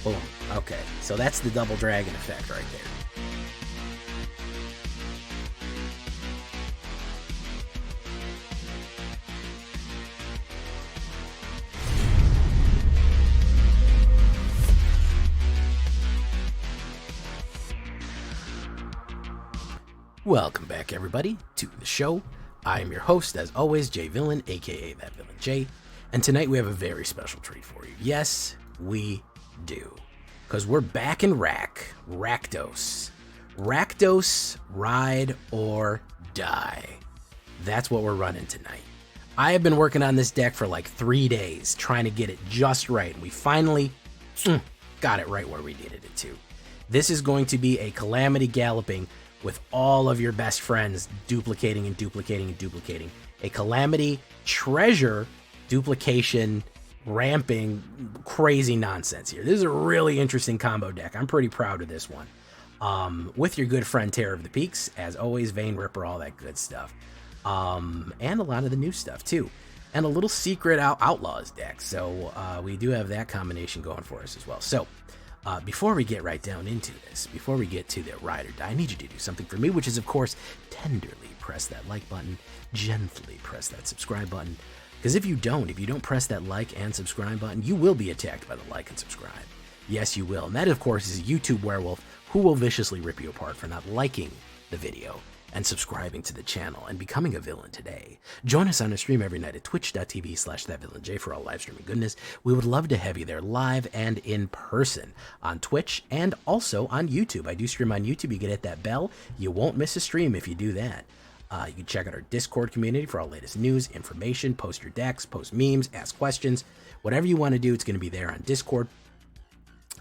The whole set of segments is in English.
Boom. Okay, so that's the double dragon effect right there. Welcome back, everybody, to the show. I am your host, as always, Jay Villain, aka That Villain Jay, and tonight we have a very special treat for you. Yes, we do, because we're back in Rakdos. Rakdos, ride or die. That's what we're running tonight. I have been working on this deck for like 3 days, trying to get it just right, and we finally got it right where we needed it to. This is going to be a Calamity Galloping with all of your best friends duplicating and duplicating and duplicating. A Calamity Treasure duplication, ramping, crazy nonsense here. This is a really interesting combo deck. I'm pretty proud of this one. With your good friend Terror of the Peaks, as always, Vein Ripper, all that good stuff. And a lot of the new stuff too. And a little secret Outlaws deck. So we do have that combination going for us as well. So before we get right down into this, before we get to the ride or die, I need you to do something for me, which is, of course, tenderly press that like button, gently press that subscribe button, because if you don't press that like and subscribe button, you will be attacked by the like and subscribe. Yes, you will. And that, of course, is a YouTube werewolf who will viciously rip you apart for not liking the video and subscribing to the channel and becoming a villain today. Join us on a stream every night at twitch.tv/thatvillainj for all live streaming goodness. We would love to have you there live and in person on Twitch and also on YouTube. I do stream on YouTube. You can hit that bell. You won't miss a stream if you do that. You can check out our Discord community for all latest news, information, post your decks, post memes, ask questions. Whatever you want to do, it's going to be there on Discord.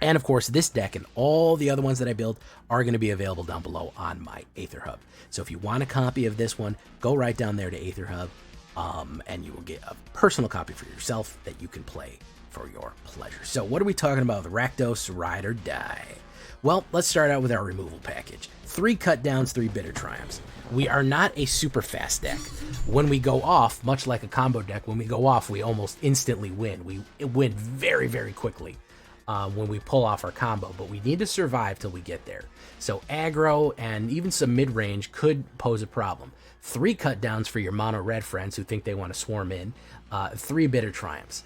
And of course, this deck and all the other ones that I build are going to be available down below on my AetherHub. So if you want a copy of this one, go right down there to AetherHub, and you will get a personal copy for yourself that you can play for your pleasure. So what are we talking about with Rakdos, ride or die? Well, let's start out with our removal package. 3 cut downs, 3 bitter triumphs. We are not a super fast deck. When we go off, much like a combo deck, when we go off, we almost instantly win. We win very, very quickly. When we pull off our combo, but we need to survive till we get there. So aggro and even some mid-range could pose a problem. 3 cut downs for your mono red friends who think they want to swarm in. 3 bitter triumphs.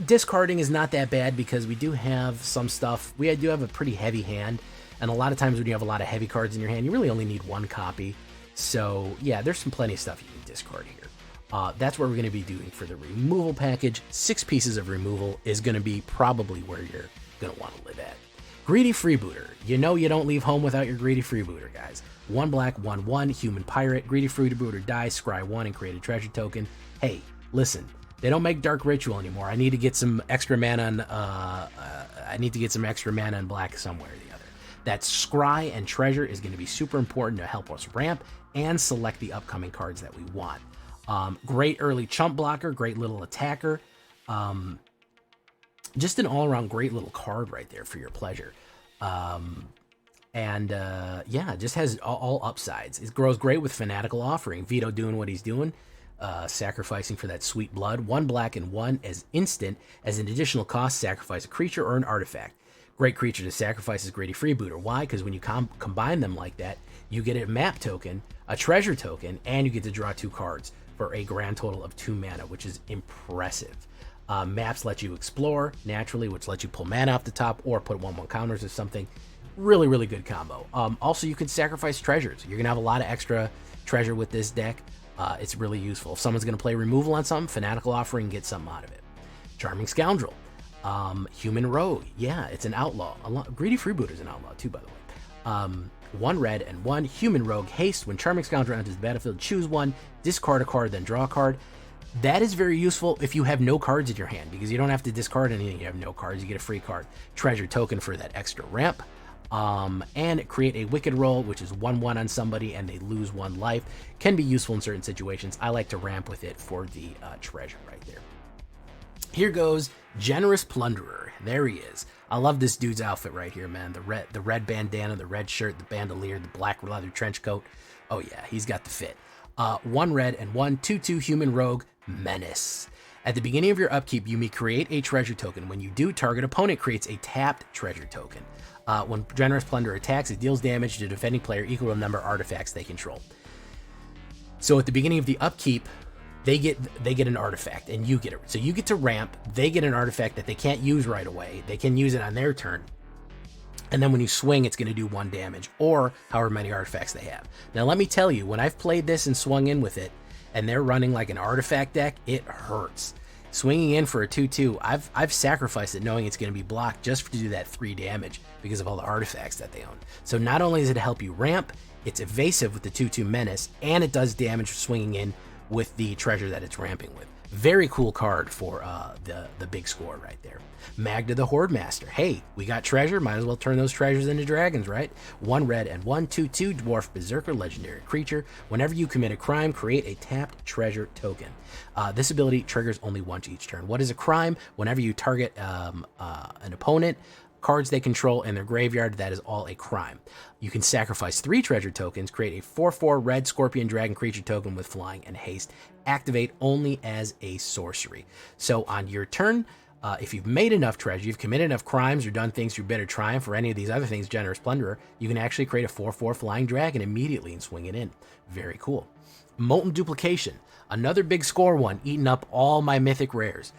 Discarding is not that bad because we do have some stuff. We do have a pretty heavy hand, and a lot of times when you have a lot of heavy cards in your hand, you really only need 1 copy. So yeah, there's some plenty of stuff you can discard here. That's what we're going to be doing for the removal package. 6 pieces of removal is going to be probably where you're going to want to live at. Greedy Freebooter. You know you don't leave home without your Greedy Freebooter, guys. 1 black, 1/1, Human Pirate. Greedy Freebooter dies, scry 1 and create a treasure token. Hey, listen, they don't make Dark Ritual anymore. I need to get some extra mana on, black somewhere or the other. That scry and treasure is going to be super important to help us ramp and select the upcoming cards that we want. Great early chump blocker, great little attacker. Just an all-around great little card right there for your pleasure. Yeah, just has all upsides. It grows great with Fanatical Offering. Vito doing what he's doing, sacrificing for that sweet blood. 1 black and 1 as instant. As an additional cost, sacrifice a creature or an artifact. Great creature to sacrifice is Greedy Freebooter. Why? Because when you combine them like that, you get a map token, a treasure token, and you get to draw 2 cards for a grand total of 2 mana, which is impressive. Maps let you explore naturally, which lets you pull mana off the top or put 1/1 counters or something. Really, really good combo. Also, you can sacrifice treasures. You're going to have a lot of extra treasure with this deck. It's really useful. If someone's going to play removal on something, Fanatical Offering, get something out of it. Charming Scoundrel. Human Rogue. Yeah, it's an outlaw. Greedy Freebooter is an outlaw too, by the way. 1 red and 1 Human Rogue haste. When Charming Scoundrel enters the battlefield, choose 1, discard a card, then draw a card. That is very useful if you have no cards in your hand, because you don't have to discard anything. You have no cards, you get a free card. Treasure token for that extra ramp. And create a Wicked Roll, which is 1/1 on somebody and they lose 1 life. Can be useful in certain situations. I like to ramp with it for the treasure right there. Here goes Generous Plunderer. There he is. I love this dude's outfit right here, man. The red bandana, the red shirt, the bandolier, the black leather trench coat. Oh yeah, he's got the fit. 1 red and 1 2/2 Human Rogue Menace. At the beginning of your upkeep, you may create a treasure token. When you do, target opponent creates a tapped treasure token. When Generous Plunder attacks, it deals damage to defending player equal to the number of artifacts they control. So at the beginning of the upkeep, they get an artifact, and you get it. So you get to ramp, they get an artifact that they can't use right away. They can use it on their turn. And then when you swing, it's going to do 1 damage, or however many artifacts they have. Now let me tell you, when I've played this and swung in with it, and they're running like an artifact deck, it hurts. Swinging in for a 2/2, I've sacrificed it knowing it's going to be blocked just to do that 3 damage because of all the artifacts that they own. So not only does it help you ramp, it's evasive with the 2/2 menace, and it does damage swinging in with the treasure that it's ramping with. Very cool card for the big score right there. Magda the Horde Master. Hey, we got treasure, might as well turn those treasures into dragons, right? 1 red and 1 2/2 dwarf berserker legendary creature. Whenever you commit a crime, create a tapped treasure token. This ability triggers only once each turn. What is a crime? Whenever you target an opponent, cards they control in their graveyard, that is all a crime. You can sacrifice 3 treasure tokens, create a 4/4 red scorpion dragon creature token with flying and haste. Activate only as a sorcery. So on your turn, if you've made enough treasure, you've committed enough crimes or done things through Bitter Triumph or any of these other things, Generous Plunderer, you can actually create a 4/4 flying dragon immediately and swing it in. Very cool. Molten Duplication. Another big score one, eating up all my mythic rares.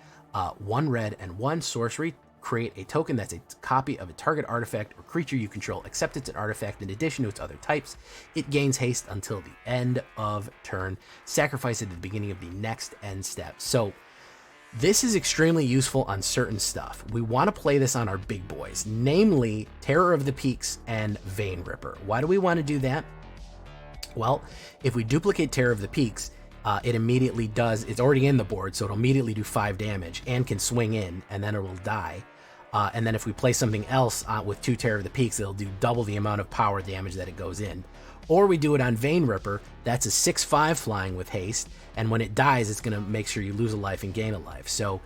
1 red and 1 sorcery. Create a token that's a copy of a target artifact or creature you control, except it's an artifact in addition to its other types. It gains haste until the end of turn. Sacrifice it at the beginning of the next end step. So this is extremely useful on certain stuff. We want to play this on our big boys, namely Terror of the Peaks and Vein Ripper. Why do we want to do that? Well, if we duplicate Terror of the Peaks, it immediately does, it's already in the board, so it'll immediately do 5 damage and can swing in, and then it will die. And then if we play something else with 2 Terror of the Peaks, it'll do double the amount of power damage that it goes in. Or we do it on Vein Ripper, that's a 6/5 flying with haste, and when it dies, it's going to make sure you lose a life and gain a life. So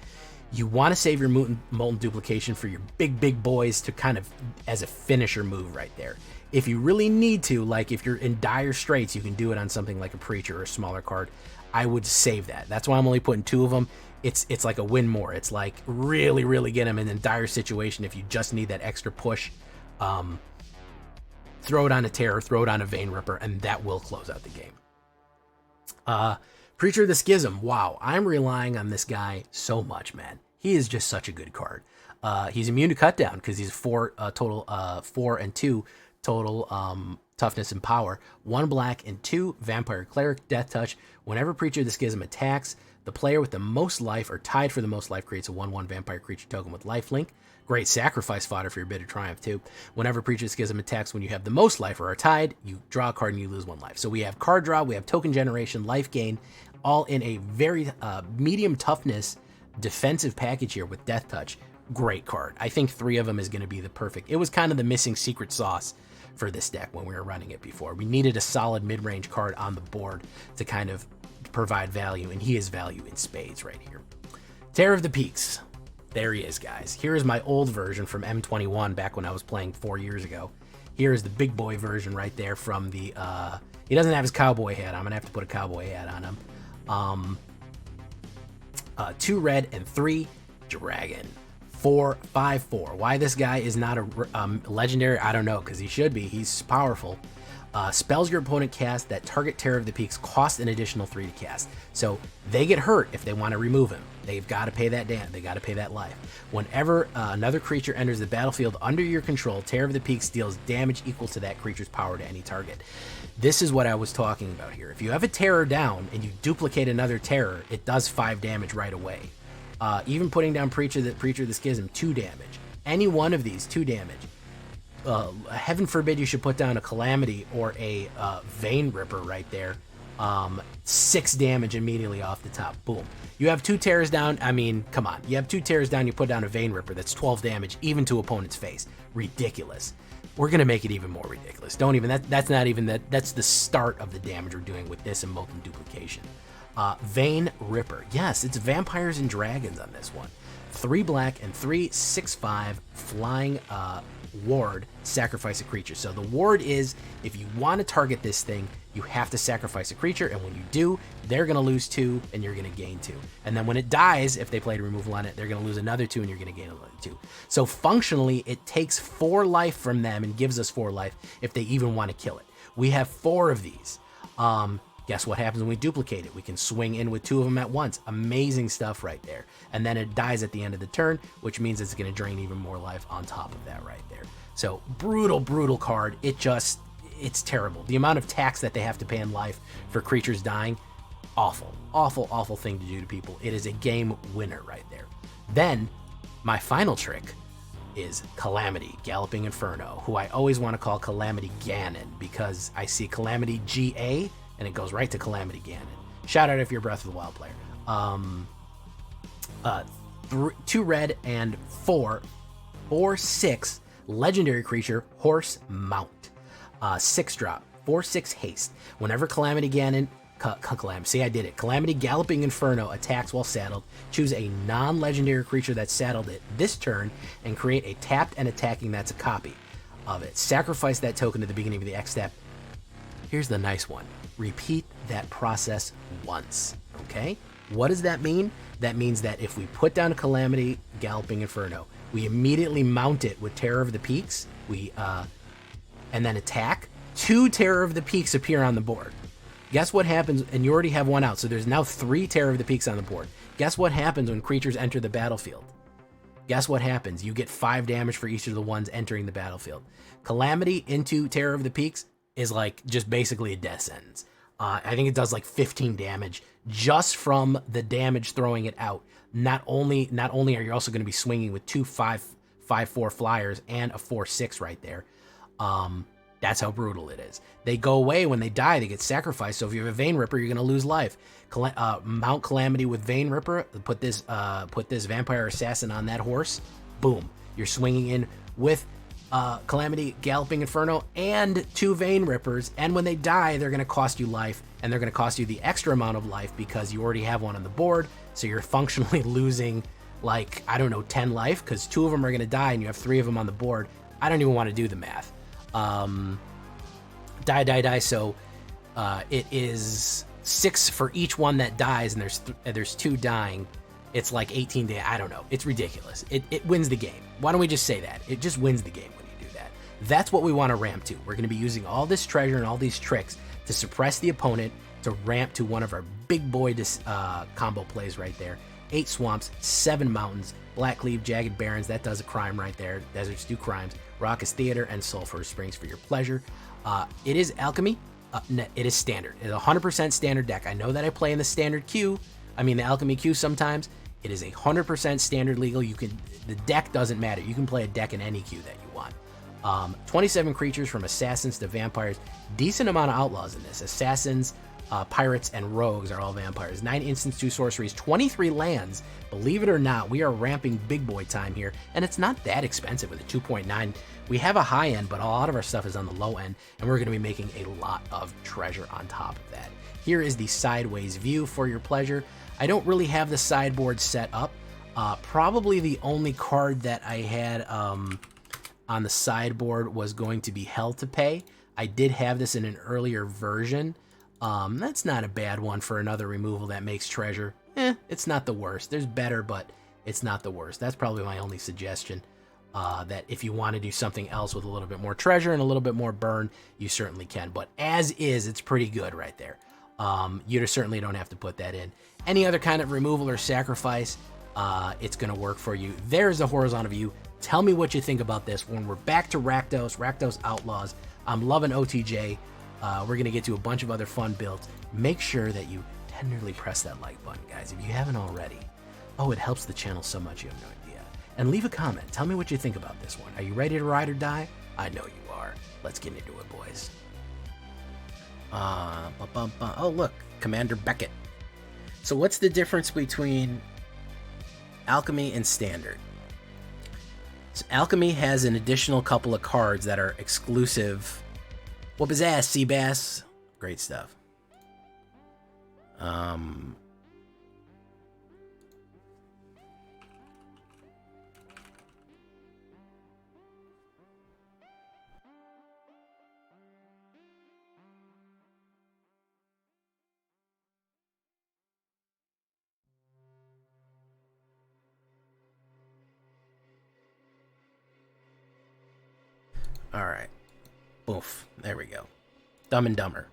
you want to save your Molten Duplication for your big boys to kind of as a finisher move right there. If you really need to, like if you're in dire straits, you can do it on something like a Preacher or a smaller card. I would save that. That's why I'm only putting 2 of them. It's like a win more. It's like really get them in a dire situation. If you just need that extra push, throw it on a Terror, throw it on a Vein Ripper, and that will close out the game. Preacher of the Schism. Wow, I'm relying on this guy so much, man. He is just such a good card. He's immune to cut down because he's 4 total, 4 and 2 total toughness and power. 1 black and 2 Vampire Cleric Death Touch. Whenever Preacher of the Schism attacks, the player with the most life or tied for the most life creates a 1/1 Vampire Creature token with lifelink. Great sacrifice fodder for your Bitter Triumph too. Whenever Preacher of the Schism attacks when you have the most life or are tied, you draw a card and you lose 1 life. So we have card draw, we have token generation, life gain, all in a very medium toughness defensive package here with Death Touch. Great card. I think 3 of them is going to be the perfect. It was kind of the missing secret sauce for this deck when we were running it before. We needed a solid mid-range card on the board to kind of provide value, and he is value in spades right here. Terror of the Peaks. There he is, guys. Here is my old version from M21 back when I was playing 4 years ago. Here is the big boy version right there from the, he doesn't have his cowboy hat. I'm going to have to put a cowboy hat on him. 2 red and 3 dragon. 4/5/4. Why this guy is not a legendary, I don't know, because he should be. He's powerful. Spells your opponent cast that target Terror of the Peaks cost an additional 3 to cast. So they get hurt if they want to remove him. They've got to pay that damage. They got to pay that life. Whenever another creature enters the battlefield under your control, Terror of the Peaks deals damage equal to that creature's power to any target. This is what I was talking about here. If you have a Terror down and you duplicate another Terror, it does 5 damage right away. Even putting down Preacher of the Schism, 2 damage. Any one of these, 2 damage. Heaven forbid you should put down a Calamity or a Vein Ripper right there. 6 damage immediately off the top. Boom. You have 2 Terrors down. I mean, come on. You have 2 Terrors down, you put down a Vein Ripper. That's 12 damage, even to opponent's face. Ridiculous. We're going to make it even more ridiculous. Don't even, that's not even, that's the start of the damage we're doing with this and Molten Duplication. Vein Ripper. Yes, it's Vampires and Dragons on this one. 3 black and 3 6/5 flying ward, sacrifice a creature. So the ward is, if you want to target this thing, you have to sacrifice a creature, and when you do, they're going to lose 2 and you're going to gain 2. And then when it dies, if they played removal on it, they're going to lose another 2 and you're going to gain another 2. So functionally, it takes 4 life from them and gives us 4 life if they even want to kill it. We have 4 of these. Guess what happens when we duplicate it? We can swing in with 2 of them at once. Amazing stuff right there. And then it dies at the end of the turn, which means it's going to drain even more life on top of that right there. So brutal, brutal card. It's terrible. The amount of tax that they have to pay in life for creatures dying, awful, awful, awful thing to do to people. It is a game winner right there. Then my final trick is Calamity, Galloping Inferno, who I always want to call Calamity Ganon because I see Calamity GA and it goes right to Calamity Ganon. Shout out if you're a Breath of the Wild player. 2 red and 4/6 legendary creature, Horse Mount. 6-drop, 4/6 haste. Whenever Calamity Ganon, see I did it. Calamity Galloping Inferno attacks while saddled. Choose a non-legendary creature that's saddled it this turn and create a tapped and attacking that's a copy of it. Sacrifice that token at the beginning of the X step. Here's the nice one. Repeat that process once, okay? What does that mean? That means that if we put down a Calamity Galloping Inferno, we immediately mount it with Terror of the Peaks, and then attack, 2 Terror of the Peaks appear on the board. Guess what happens, and you already have 1 out, so there's now 3 Terror of the Peaks on the board. Guess what happens when creatures enter the battlefield? Guess what happens? You get 5 damage for each of the ones entering the battlefield. Calamity into Terror of the Peaks is like just basically a death sentence. I think it does like 15 damage just from the damage throwing it out. Not only are you also going to be swinging with 2 5/4 flyers and a 4/6 right there. That's how brutal it is. They go away when they die. They get sacrificed. So if you have a Vein Ripper, you're going to lose life. Mount Calamity with Vein Ripper. Put this Vampire Assassin on that horse. Boom. You're swinging in with Calamity Galloping Inferno and 2 Vein Rippers. And when they die, they're going to cost you life. And they're going to cost you the extra amount of life because you already have 1 on the board. So you're functionally losing, like, I don't know, 10 life because 2 of them are going to die and you have 3 of them on the board. I don't even want to do the math. Die. So it is 6 for each one that dies, and there's 2 dying. It's like 18 days. I don't know. It's ridiculous. It wins the game. Why don't we just say that? It just wins the game when you do that. That's what we want to ramp to. We're going to be using all this treasure and all these tricks to suppress the opponent to ramp to one of our big boy combo plays right there. 8 swamps, 7 mountains, Black Cleave, Jagged Barrens. That does a crime right there. Deserts do crimes. Raucous Theater and Sulphur Springs for your pleasure. It is Alchemy. It is standard. It's a 100% standard deck. I know that I play in the standard queue. I mean the Alchemy queue sometimes. It is 100% standard legal. The deck doesn't matter. You can play a deck in any queue that you want. 27 creatures from assassins to vampires. Decent amount of outlaws in this. Assassins, pirates, and rogues are all vampires. 9 instants, 2 sorceries, 23 lands. Believe it or not, we are ramping big boy time here, and it's not that expensive with a 2.9. We have a high end, but a lot of our stuff is on the low end, and we're going to be making a lot of treasure on top of that. Here is the sideways view for your pleasure. I don't really have the sideboard set up. Probably the only card that I had on the sideboard was going to be Hell to Pay. I did have this in an earlier version. That's not a bad one for another removal that makes treasure. It's not the worst. There's better, but it's not the worst. That's probably my only suggestion. That if you want to do something else with a little bit more treasure and a little bit more burn, you certainly can. But as is, it's pretty good right there. You certainly don't have to put that in. Any other kind of removal or sacrifice, it's going to work for you. There's the horizontal view. Tell me what you think about this. When we're back to Rakdos Outlaws, I'm loving OTJ. We're going to get to a bunch of other fun builds. Make sure that you tenderly press that like button, guys, if you haven't already. Oh, it helps the channel so much, you have no idea. And leave a comment. Tell me what you think about this one. Are you ready to ride or die? I know you are. Let's get into it, boys. Oh, look, Commander Beckett. So what's the difference between Alchemy and Standard? So Alchemy has an additional couple of cards that are exclusive. Whoop his ass, Seabass. Great stuff. All right. Boof. There we go. Dumb and Dumber.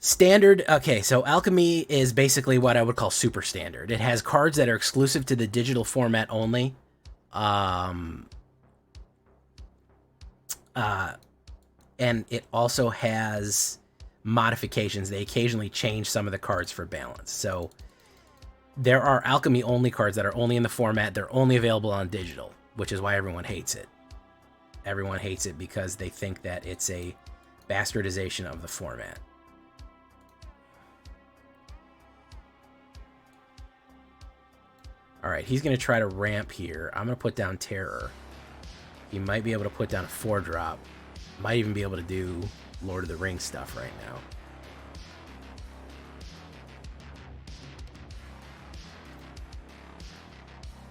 Standard. Okay, so Alchemy is basically what I would call super standard. It has cards that are exclusive to the digital format only. And it also has modifications. They occasionally change some of the cards for balance. So there are Alchemy only cards that are only in the format. They're only available on digital, which is why everyone hates it. Everyone hates it because they think that it's a bastardization of the format. All right, he's going to try to ramp here. I'm going to put down Terror. He might be able to put down a 4-drop. Might even be able to do Lord of the Rings stuff right now.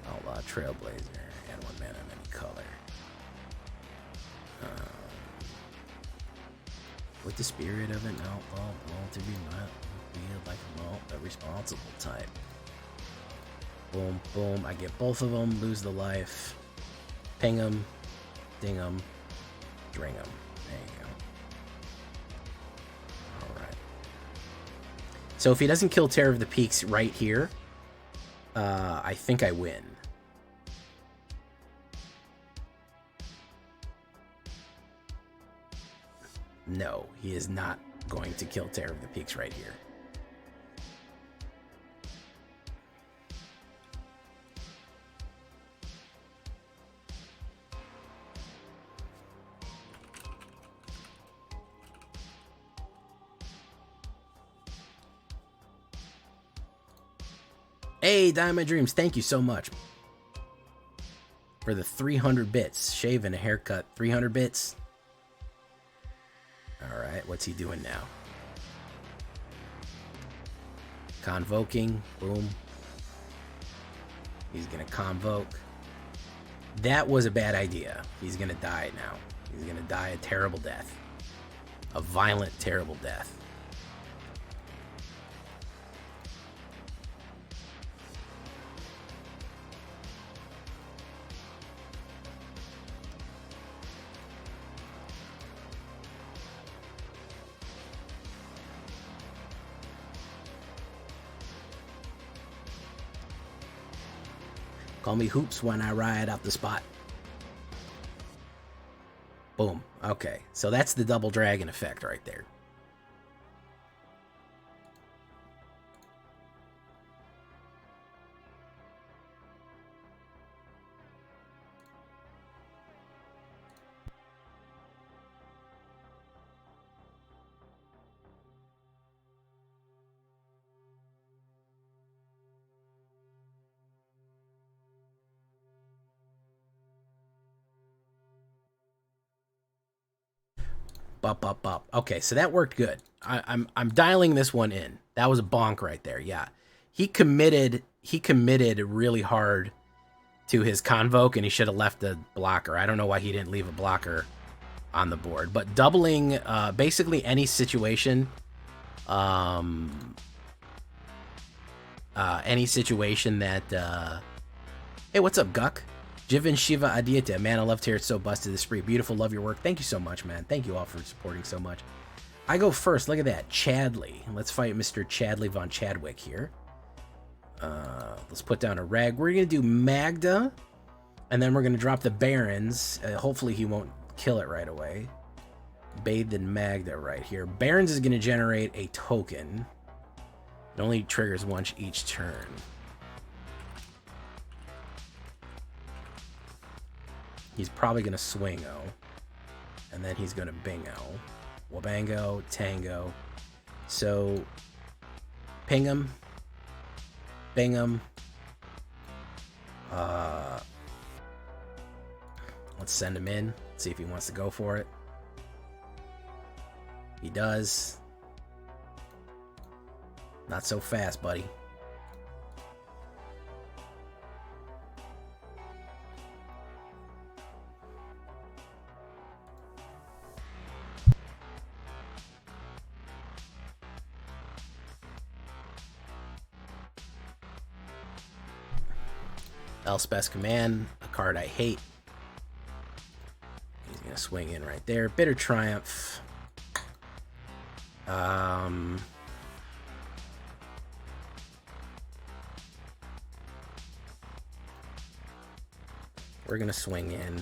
Outlaw Trailblazer. Add 1 mana of any color. With the spirit of an outlaw, to be like a responsible type. Boom, boom. I get both of them. Lose the life. Ping them. Ding them. Dring them. There you go. Alright. So if he doesn't kill Terror of the Peaks right here, I think I win. No, he is not going to kill Terror of the Peaks right here. Hey, Diamond Dreams, thank you so much for the 300 bits. Shave and a haircut, 300 bits. All right, what's he doing now? Convoking, boom. He's gonna convoke. That was a bad idea. He's gonna die now. He's gonna die a terrible death. A violent, terrible death. Call me Hoops when I ride out the spot. Boom. Okay, so that's the double dragon effect right there. Bop. Okay, so that worked good. I'm dialing this one in. That was a bonk right there. Yeah, he committed really hard to his convoke, and he should have left a blocker. I don't know why he didn't leave a blocker on the board. But doubling basically any situation, that. Hey, what's up, Guk? Jivan Shiva Aditya, man, I love to hear it so busted this spree. Beautiful, love your work. Thank you so much, man. Thank you all for supporting so much. I go first. Look at that, Chadley. Let's fight Mr. Chadley von Chadwick here. Let's put down a rag. We're gonna do Magda, and then we're gonna drop the Barons. Hopefully he won't kill it right away. Bathed in Magda right here. Barons is gonna generate a token. It only triggers once each turn. He's probably going to swingo. And then he's going to bingo. Wabango, tango. So, ping him. Bing him. Let's send him in. See if he wants to go for it. He does. Not so fast, buddy. Elspeth's Command, a card I hate. swing in right there. Bitter Triumph. We're gonna swing in.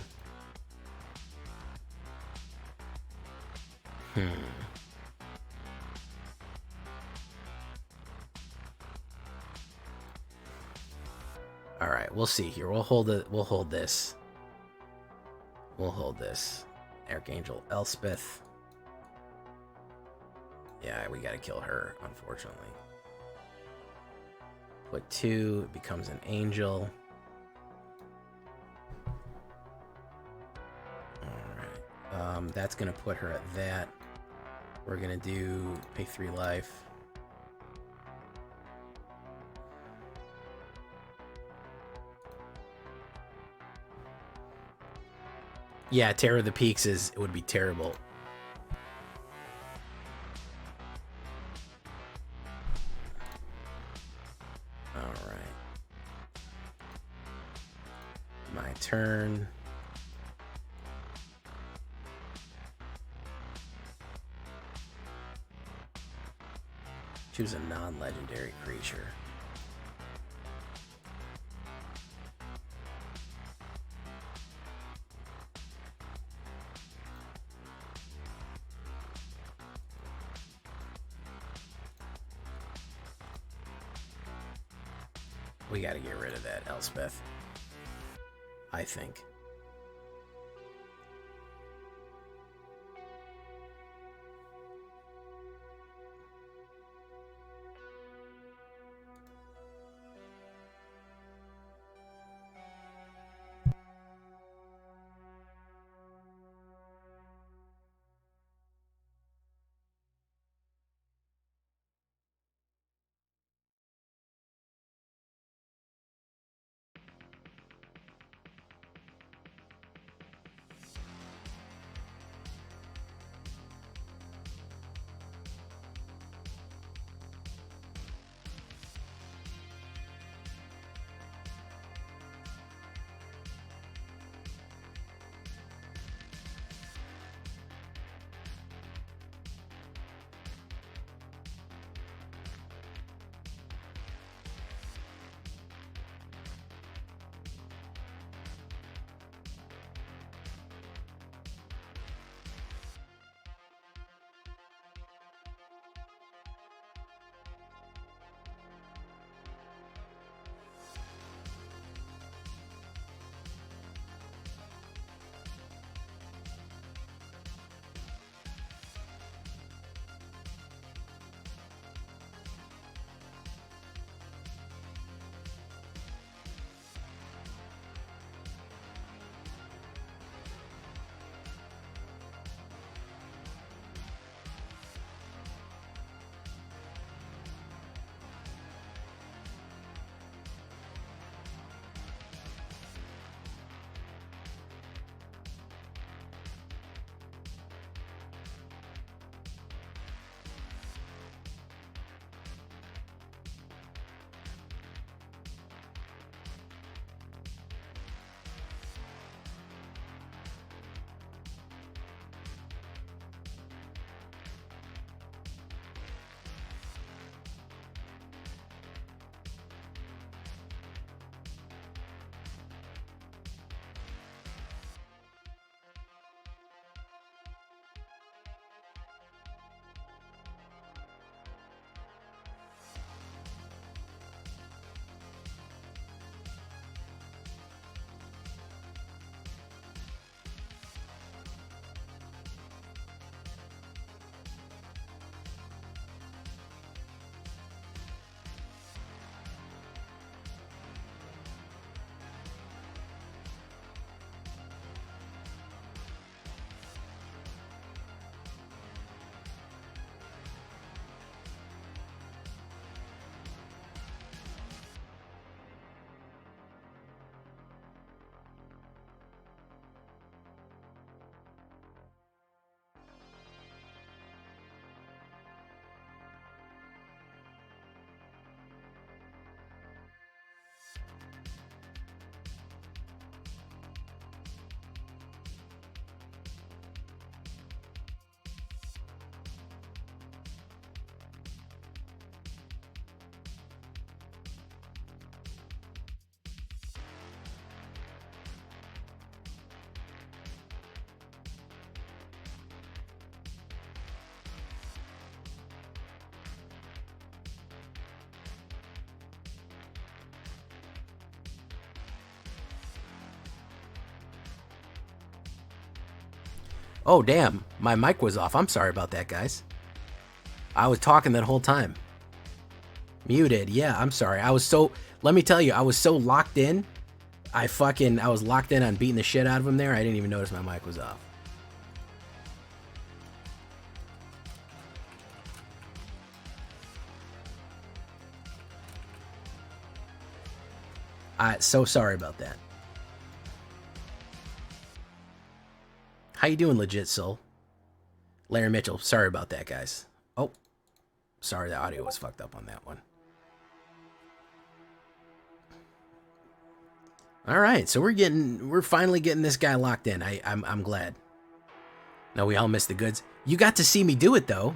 All right, we'll see here. We'll hold it. We'll hold this. We'll hold this. Archangel Elspeth. Yeah, we gotta kill her, unfortunately. Put 2, it becomes an angel. Alright. That's gonna put her at that. We're gonna do pay 3 life. Yeah, Terror of the Peaks it would be terrible. Alright. My turn. Choose a non-legendary creature. We gotta get rid of that Elspeth, I think. Oh, damn. My mic was off. I'm sorry about that, guys. I was talking that whole time. Muted. Yeah, I'm sorry. Let me tell you, I was so locked in. I was locked in on beating the shit out of him there. I didn't even notice my mic was off. So sorry about that. How you doing, Legit Soul? Larry Mitchell. Sorry about that, guys. Oh, sorry, the audio was fucked up on that one. All right, so we're finally getting this guy locked in. I'm glad. No, we all missed the goods. You got to see me do it though.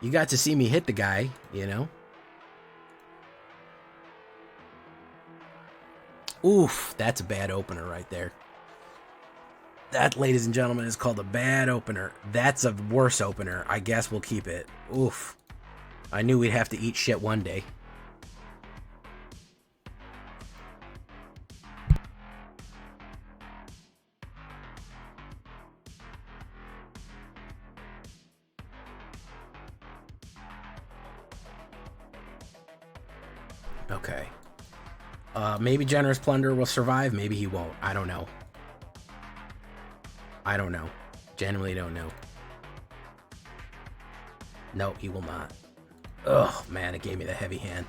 You got to see me hit the guy, you know. Oof, that's a bad opener right there. That, ladies and gentlemen, is called a bad opener. That's a worse opener. I guess we'll keep it. Oof. I knew we'd have to eat shit one day. Okay. Maybe Generous Plunder will survive. Maybe he won't. I don't know. I don't know. Genuinely don't know. No, he will not. Ugh, man, it gave me the heavy hand.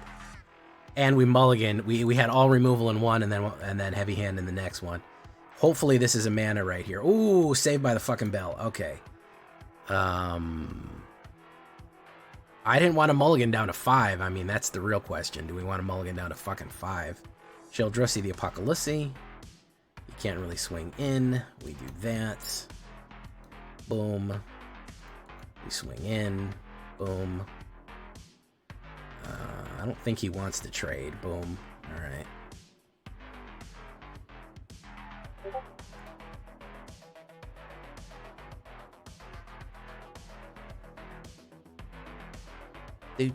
And we mulligan. We had all removal in one, and then heavy hand in the next one. Hopefully this is a mana right here. Ooh, saved by the fucking bell. Okay. I didn't want to mulligan down to 5. I mean, that's the real question. Do we want to mulligan down to fucking 5? Sheldrussi the Apocalypse. You can't really swing in. We do that. Boom. We swing in. Boom. I don't think he wants to trade. Boom. All right. He's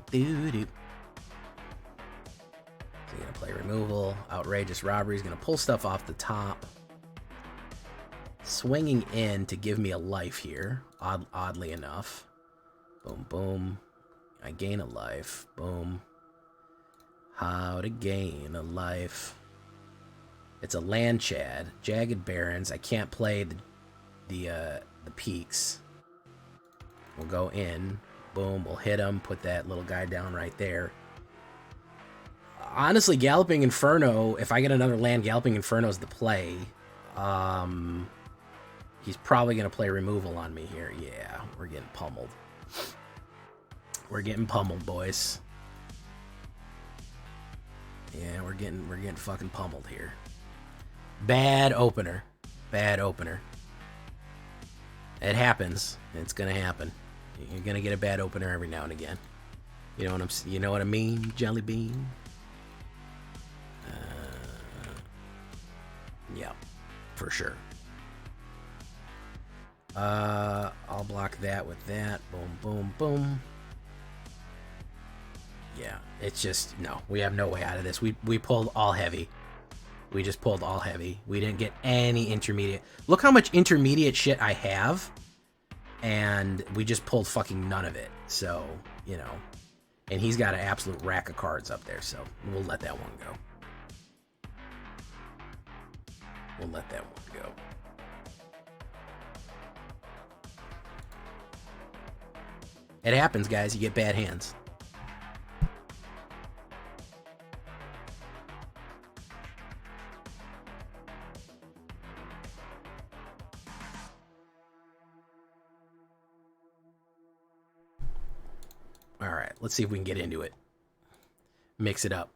gonna play removal. Outrageous Robbery. He's gonna pull stuff off the top. Swinging in to give me a life here. Oddly enough. Boom, boom. I gain a life. Boom. How to gain a life. It's a land chad. Jagged Barrens. I can't play the peaks. We'll go in. Boom. We'll hit him. Put that little guy down right there. Honestly, Galloping Inferno, if I get another land, Galloping Inferno is the play. He's probably going to play removal on me here. Yeah, we're getting pummeled. We're getting pummeled, boys. Yeah, we're getting fucking pummeled here. Bad opener. Bad opener. It happens. It's going to happen. You're going to get a bad opener every now and again. You know what I mean, Jelly Bean? Yeah, for sure. I'll block that with that. Boom, boom, boom. Yeah, it's just, no, we have no way out of this. We pulled all heavy. We just pulled all heavy. We didn't get any intermediate. Look how much intermediate shit I have. And we just pulled fucking none of it. So, you know. And he's got an absolute rack of cards up there. So, we'll let that one go. We'll let that one go. It happens, guys. You get bad hands. All right, let's see if we can get into it. Mix it up.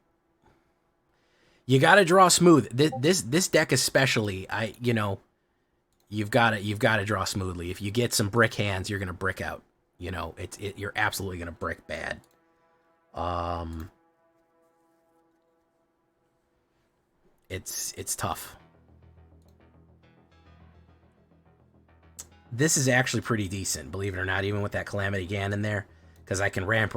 You got to draw smooth. This deck especially, you've got to draw smoothly. If you get some brick hands, you're going to brick out. You know, you're absolutely going to brick bad. It's tough. This is actually pretty decent, believe it or not, even with that Calamity Gan in there, because I can ramp.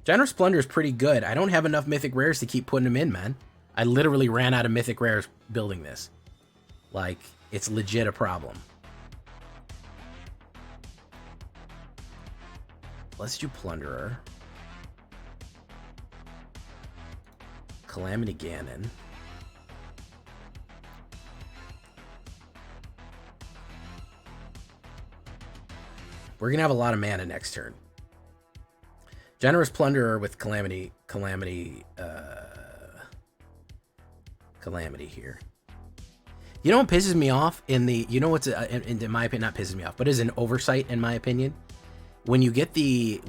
Generous Plunder is pretty good. I don't have enough Mythic Rares to keep putting them in, man. I literally ran out of Mythic Rares building this. Like, it's legit a problem. let's do Plunderer. Calamity Ganon. We're gonna have a lot of mana next turn. Generous Plunderer with Calamity here. You know what pisses me off in the, you know what's in my opinion, not pisses me off, but is an oversight in my opinion. When you get the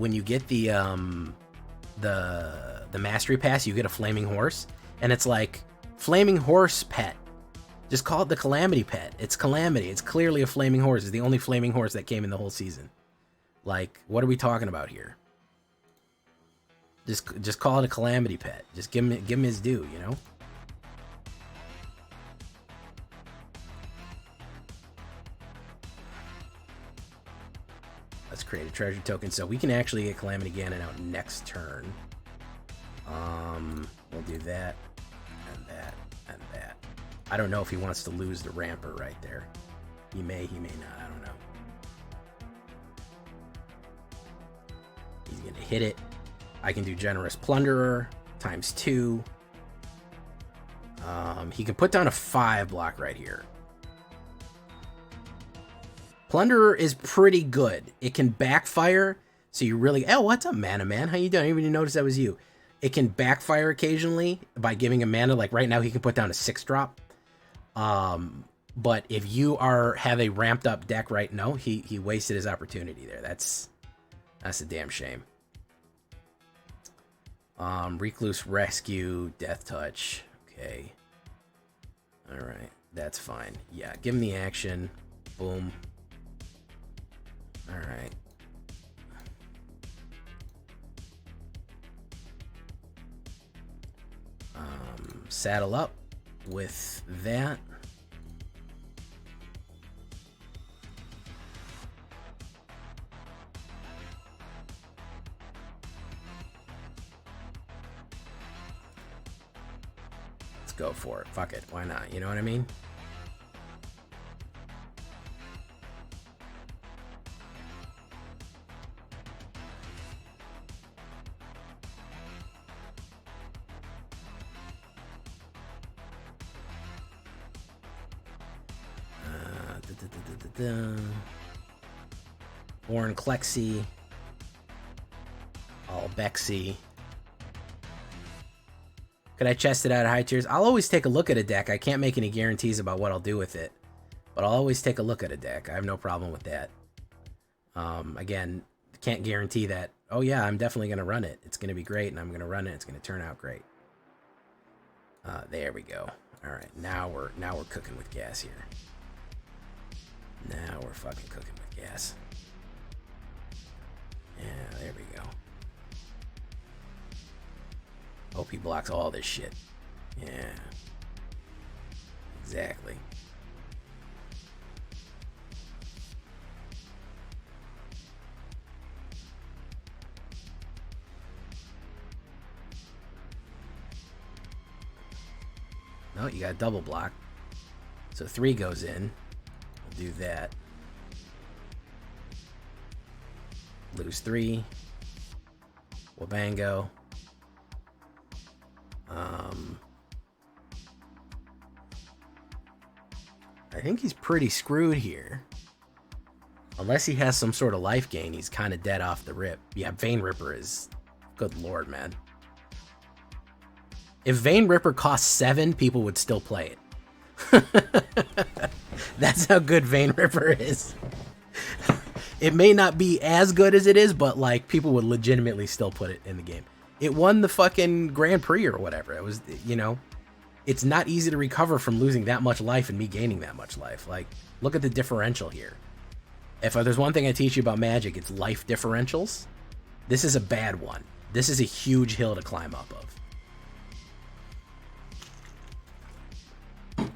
mastery pass, you get a flaming horse, and it's like flaming horse pet. Just call it the Calamity pet. It's Calamity. It's clearly a flaming horse. It's the only flaming horse that came in the whole season. Like, what are we talking about here? Just call it a Calamity pet. Just give him his due, you know? Let's create a treasure token so we can actually get Calamity Ganon out next turn. We'll do that, and that, and that. I don't know if he wants to lose the ramper right there. He may not, I don't know. He's gonna hit it. I can do Generous Plunderer, ×2. He can put down a 5 block right here. Plunderer is pretty good. It can backfire, so you really... Oh, what's up, Mana Man? How you doing? I didn't even notice that was you. It can backfire occasionally by giving him mana. Like right now, he can put down a 6-drop. But if you have a ramped up deck right now, he wasted his opportunity there. That's a damn shame. Recluse Rescue, Death Touch. Okay. All right, that's fine. Yeah, give him the action. Boom. All right. Saddle up with that. Let's go for it. Fuck it. Why not? You know what I mean? Born Klexi. All Bexy. Could I chest it out of high tiers? I'll always take a look at a deck. I can't make any guarantees about what I'll do with it, but I'll always take a look at a deck. I have no problem with that. Again, can't guarantee that, oh yeah, I'm definitely going to run it. It's going to be great, and I'm going to run it. It's going to turn out great. There we go. All right, now we're cooking with gas here. Now we're fucking cooking with gas. Yeah, there we go. Hope he blocks all this shit. Yeah. Exactly. No, you got a double block. So 3 goes in. We'll do that. Lose 3. Wabango. I think he's pretty screwed here. Unless he has some sort of life gain, he's kind of dead off the rip. Yeah, Vein Ripper is... Good lord, man. If Vein Ripper costs 7, people would still play it. That's how good Vein Ripper is. It may not be as good as it is, but like people would legitimately still put it in the game. It won the fucking Grand Prix or whatever. It was, you know, it's not easy to recover from losing that much life and me gaining that much life. Like, look at the differential here. If there's one thing I teach you about Magic, it's life differentials. This is a bad one. This is a huge hill to climb up of.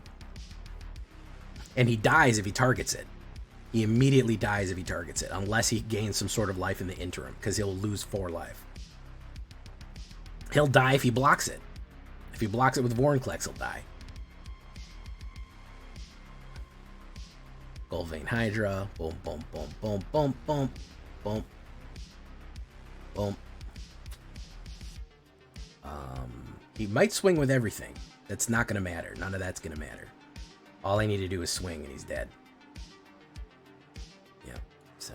And he dies if he targets it. He immediately dies if he targets it, unless he gains some sort of life in the interim, because he'll lose 4 life. He'll die if he blocks it. If he blocks it with Vorinclex, he'll die. Gold Vein Hydra. Boom, boom, boom, boom, boom, boom, boom. Well, he might swing with everything. That's not going to matter. None of that's going to matter. All I need to do is swing, and he's dead. Yeah, so...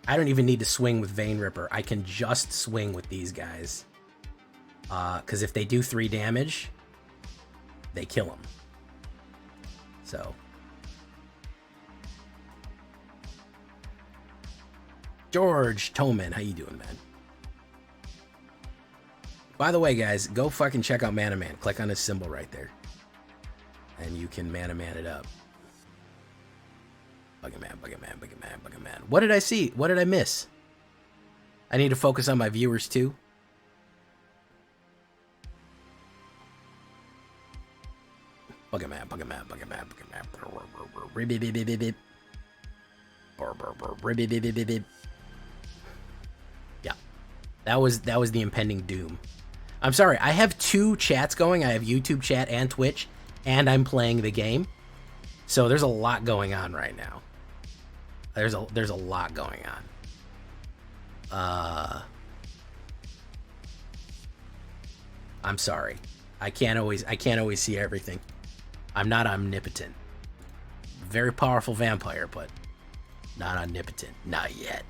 I don't even need to swing with Vein Ripper. I can just swing with these guys. Because if they do 3 damage, they kill him. So... George Toman, how you doing, man? By the way, guys, go fucking check out Mana Man. Click on his symbol right there. And you can Mana Man it up. Bugger Man, Bugger Man, Bugger Man, Bugger Man. What did I see? What did I miss? I need to focus on my viewers, too. Bugger Man, Bugger Man, Bugger Man, Bugger Man. Yeah. That was the impending doom. I'm sorry, I have 2 chats going. I have YouTube chat and Twitch, and I'm playing the game. So there's a lot going on right now. There's a lot going on. I'm sorry. I can't always see everything. I'm not omnipotent. Very powerful vampire, but not omnipotent. Not yet.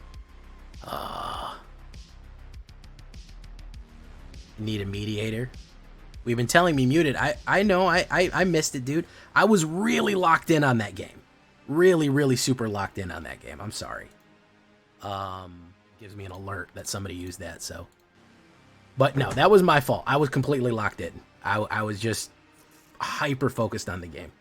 Need a mediator. We've been telling me muted. I know. I missed it, dude. I was really locked in on that game. Really super locked in on that game. I'm sorry. Gives me an alert that somebody used that, so. But no, that was my fault. I was completely locked in. I was just hyper focused on the game.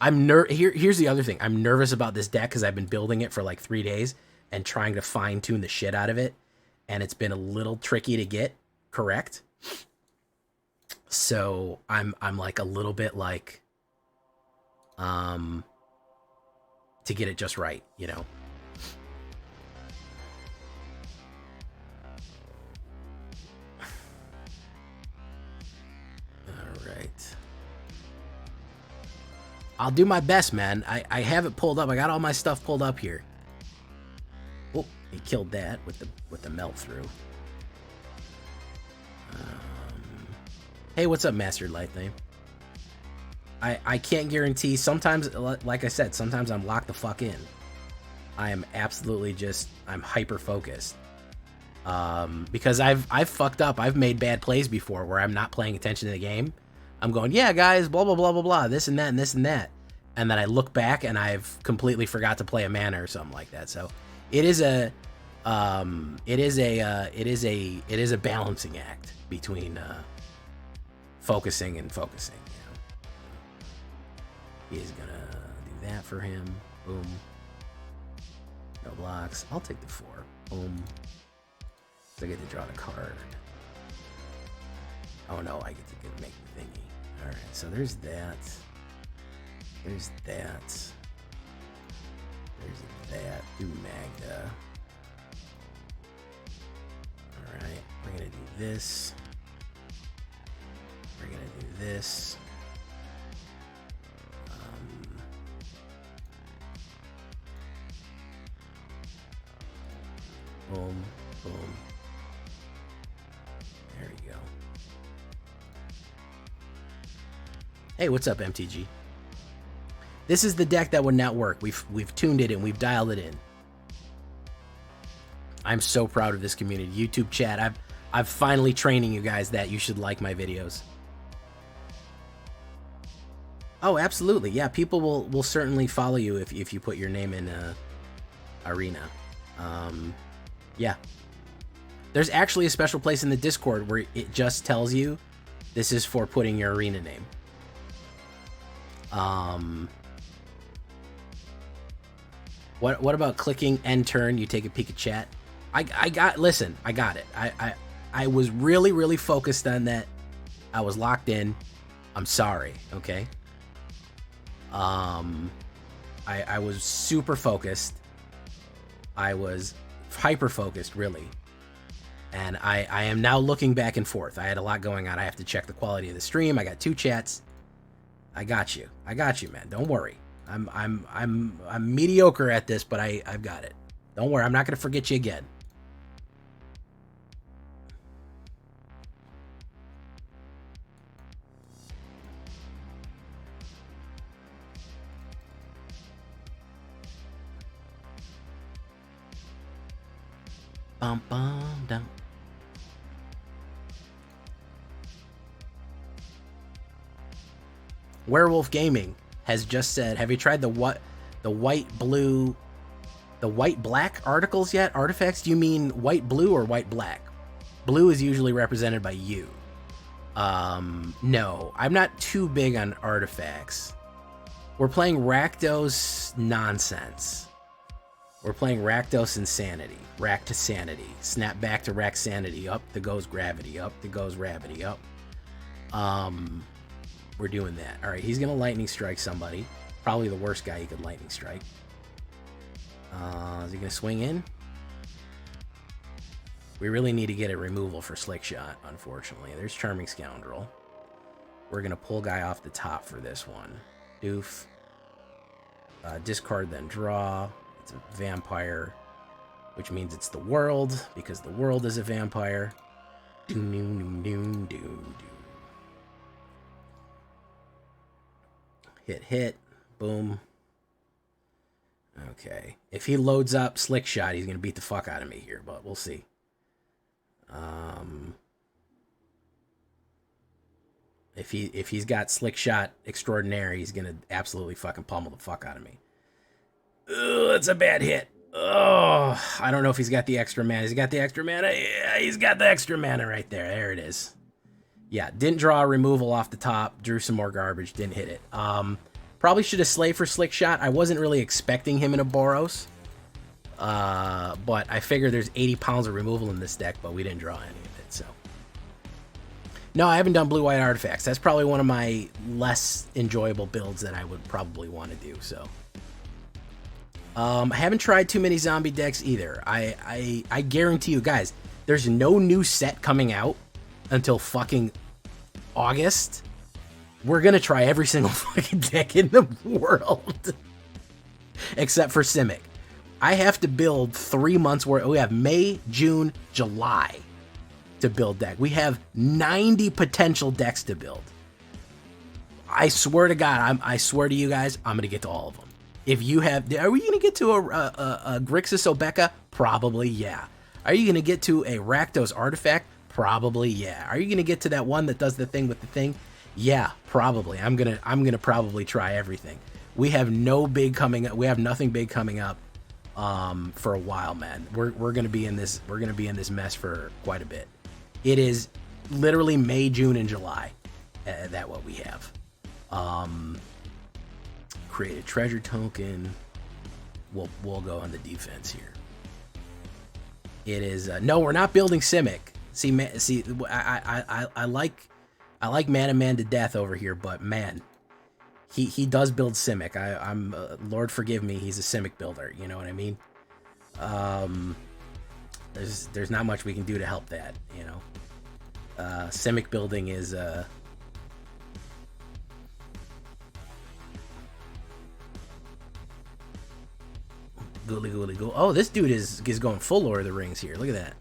Here's the other thing. I'm nervous about this deck because I've been building it for like 3 days and trying to fine tune the shit out of it, and it's been a little tricky to get correct. So I'm like a little bit like to get it just right, you know. All right. I'll do my best, man. I have it pulled up. I got all my stuff pulled up here. Oh, he killed that with the melt through. Hey, what's up, Master Light Thing? I can't guarantee. Sometimes, like I said, sometimes I'm locked the fuck in. I am absolutely just, I'm hyper focused. Because I've fucked up. I've made bad plays before where I'm not paying attention to the game. I'm going, yeah, guys, blah, blah, blah, blah, blah, this and that and this and that. And then I look back and I've completely forgot to play a mana or something like that. So it is a balancing act between focusing and focusing. You know? He's gonna do that for him. Boom. No blocks. I'll take the 4. Boom. So I get to draw the card. Oh no, I get to make the thingy. Alright, so there's that. There's that. There's that. Do Magda. Alright, we're gonna do this. We're gonna do this. Boom, boom. There we go. Hey, what's up, MTG? This is the deck that would not work. We've tuned it and we've dialed it in. I'm so proud of this community. YouTube chat, I'm finally training you guys that you should like my videos. Oh, absolutely. Yeah, people will certainly follow you if you put your name in Arena. Yeah. There's actually a special place in the Discord where it just tells you this is for putting your Arena name. What about clicking end turn? You take a peek at chat. I got it. I was really focused on that. I was locked in. I'm sorry, okay? I was super focused. I was hyper focused, really. And I am now looking back and forth. I had a lot going on. I have to check the quality of the stream. I got 2 chats. I got you, man. Don't worry. I'm mediocre at this, but I've got it. Don't worry, I'm not gonna forget you again. Bum bum dum. Werewolf Gaming has just said, have you tried the white black articles yet? Artifacts? Do you mean white blue or white black? Blue is usually represented by you. No, I'm not too big on artifacts. We're playing Rakdos nonsense. We're playing Rakdos insanity. Rack to sanity. Snap back to rack sanity. Up the goes gravity. Up the goes gravity. Up. We're doing that. All right, he's gonna lightning strike somebody. Probably the worst guy he could lightning strike. Is he gonna swing in? We really need to get a removal for Slick Shot, unfortunately. There's Charming Scoundrel. We're gonna pull guy off the top for this one. Doof. Discard, then draw. It's a vampire, which means it's the world, because the world is a vampire. Hit. Boom. Okay. If he loads up Slick Shot, he's going to beat the fuck out of me here, but we'll see. If he's got Slick Shot Extraordinary, he's going to absolutely fucking pummel the fuck out of me. Ugh, that's a bad hit. Oh, I don't know if he's got the extra mana. He's got the extra mana. Yeah, he's got the extra mana right there. There it is. Yeah, didn't draw a removal off the top. Drew some more garbage. Didn't hit it. Probably should have slayed for Slick Shot. I wasn't really expecting him in a Boros. But I figure there's 80 pounds of removal in this deck, but we didn't draw any of it, so. No, I haven't done blue-white artifacts. That's probably one of my less enjoyable builds that I would probably want to do, so. I haven't tried too many zombie decks either. I guarantee you guys, there's no new set coming out until fucking August. We're gonna try every single fucking deck in the world. Except for Simic. I have to build 3 months worth. We have May, June, July to build deck. We have 90 potential decks to build. I swear to God, I swear to you guys, I'm gonna get to all of them. If you have, are we gonna get to a Grixis Obeka? Probably, yeah. Are you gonna get to a Rakdos artifact? Probably, yeah. Are you gonna get to that one that does the thing with the thing? Yeah, probably. I'm gonna probably try everything. We have no big coming up. We have nothing big coming up for a while, man. We're gonna be in this. We're gonna be in this mess for quite a bit. It is literally May, June, and July. That what we have. Create a treasure token. We'll go on the defense here. It is no, we're not building Simic. See, I like Mana Man to death over here, but man, he does build Simic. I'm Lord forgive me, he's a Simic builder. You know what I mean? There's not much we can do to help that. You know, Simic building is Gooly. Oh, this dude is going full Lord of the Rings here. Look at that.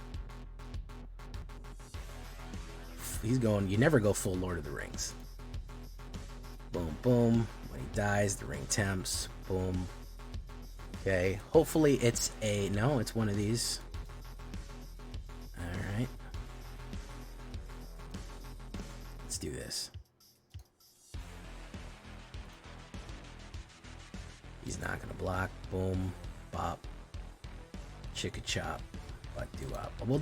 He's going, you never go full Lord of the Rings. Boom, boom. When he dies, the ring tempts. Boom. Okay. Hopefully it's no, it's one of these. Alright. Let's do this. He's not going to block. Boom. Bop. Chicka chop. But do up. We'll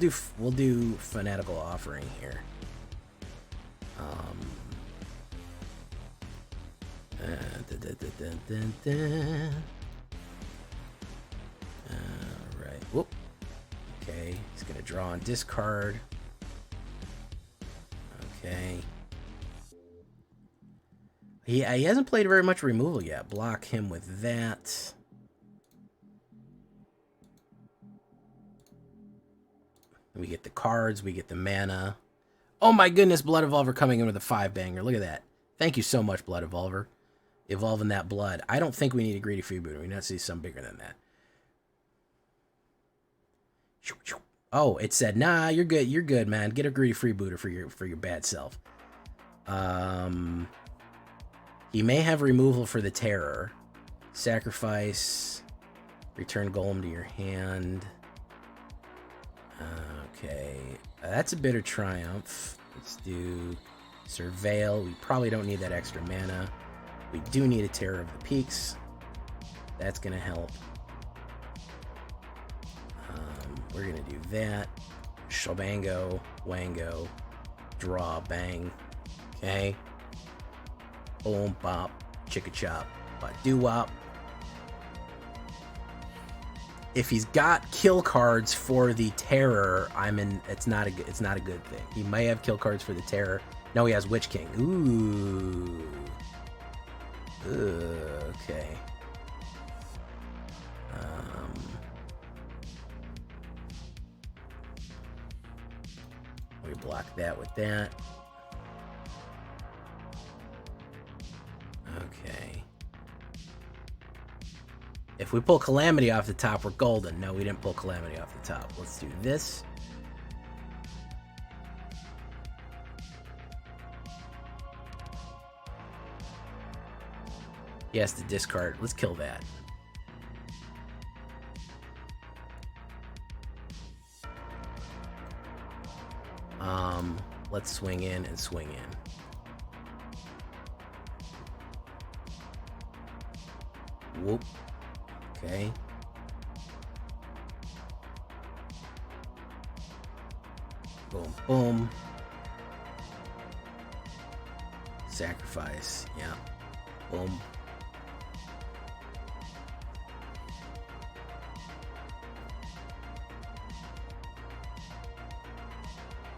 do Fanatical Offering here. Alright. Whoop. Okay. He's gonna draw and discard. Okay. He hasn't played very much removal yet. Block him with that. We get the cards, we get the mana. Oh my goodness, Blood Evolver coming in with a 5-banger. Look at that. Thank you so much, Blood Evolver. Evolving that blood. I don't think we need a greedy freebooter. We need to see something bigger than that. Oh, it said, nah, you're good. You're good, man. Get a greedy freebooter for your bad self. He may have removal for the terror. Sacrifice. Return golem to your hand. Okay. That's a bitter triumph. Let's do Surveil. We probably don't need that extra mana. We do need a Terror of the Peaks. That's going to help. We're going to do that. Shabango, Wango, draw, bang. Okay. Boom, bop, chicka chop, doo wop. If he's got kill cards for the terror, it's not a good thing. He may have kill cards for the terror. No, he has Witch King. Ooh. Okay. We block that with that. Okay. If we pull Calamity off the top, we're golden. No, we didn't pull Calamity off the top. Let's do this. He has to discard. Let's kill that. Let's swing in and swing in. Whoop. Okay. Boom, boom. Sacrifice. Yeah. Boom.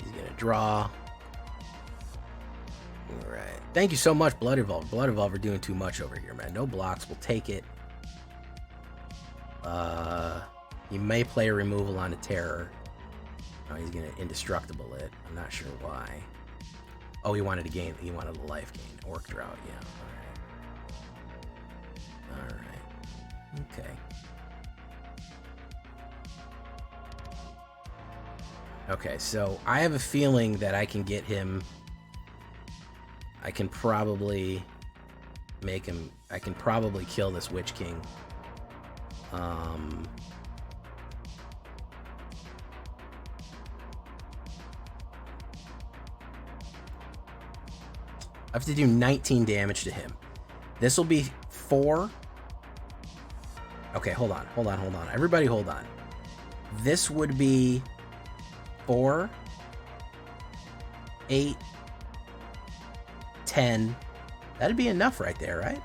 He's gonna draw. All right. Thank you so much, Blood Evolve. Blood Evolve are doing too much over here, man. No blocks. We'll take it. He may play a removal on a terror. Oh, he's gonna indestructible it. I'm not sure why. Oh, he wanted to gain. He wanted a life gain. Orc Drought. Yeah. All right. Okay. Okay. So I have a feeling that I can get him. I can probably make him. I can probably kill this Witch King. I have to do 19 damage to him. This will be 4. Okay, hold on. Everybody hold on. This would be 4, 8, 10. That'd be enough right there, right?